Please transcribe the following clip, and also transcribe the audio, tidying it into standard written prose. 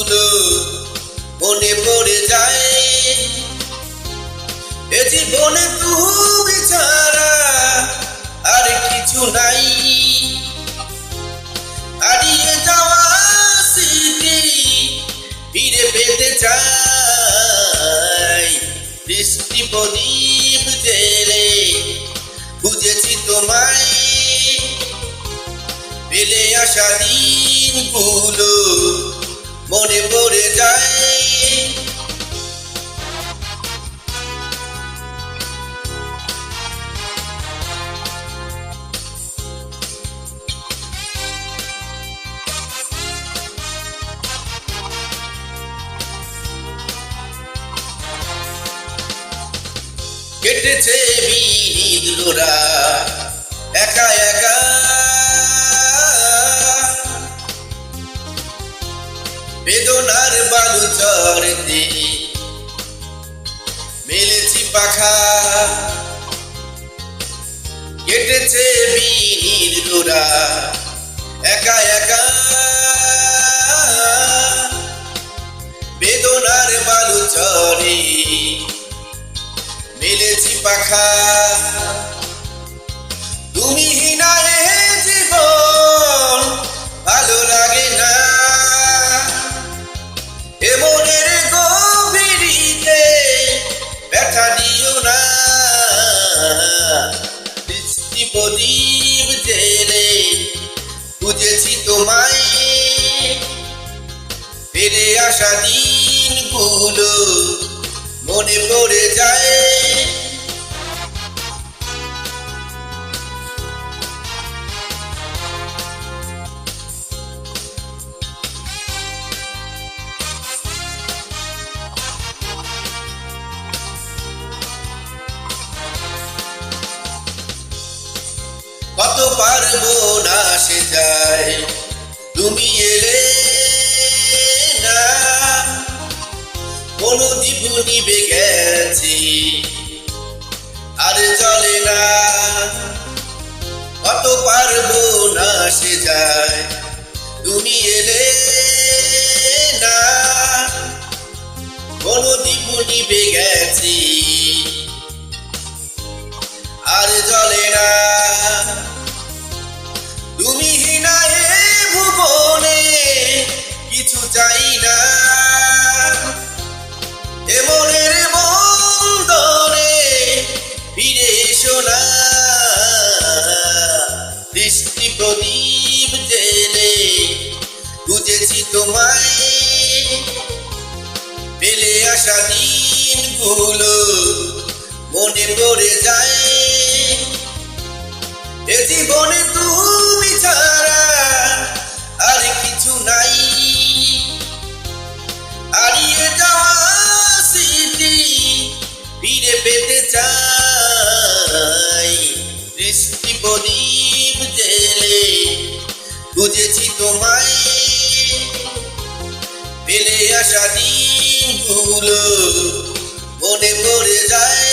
দিনগুলো মনে পড়ে যায়। এ জীবনে তুমি ছাড়া আর কিছু নাই। হারিয়ে যাওয়া স্মৃতি ফিরে পেতে চাই। বৃষ্টি প্রদীপ জেলে খুঁজেছি তোমায়, ফেলে আসা দিনগুলো মনে পড়ে যায়। কেটেছে বিনিদ্ররা একা একা, বেদনার বালু চড়তে মেলেছি পাখা। কেটেছে বিনিদ্ররা একা একা, বেদনার বালু চড়ে মেলেছি পাখা। তুমি হিনা এ জীবন ভালো লাগে না, এ মনের গভীরিতে ব্যথা দিও না। বৃষ্টি প্রদীপ জেলে খুঁজেছি তোমায়, ফিরে আসা দিনগুলো মনে পড়ে যায়। কত পারবো না সে যায়, তুমি এলে না। কোন দীপ নিভে গেছে আর জ্বলে না। কত পারবো না সে যায়, তুমি এলে না। কোন দীপ নিভে গেছে আর জ্বলে না। তুমি হিনা এ ভুবনে কিছু চাই না, এ মনের বন্দরে ফিরে এসো না। বৃষ্টি প্রদীপ জেলে খুঁজেছি তোমায়, ফেলে আসা দিনগুলো মনে পড়ে যায়। এ জীবনে তুমি ছাড়া আর কিছু নাই। হারিয়ে যাওয়া স্মৃতি ফিরে পেতে চাই। বৃষ্টি প্রদীপ জেলে খুঁজেছি তোমায়, ফেলে আসা দিনগুলো মনে পড়ে যায়।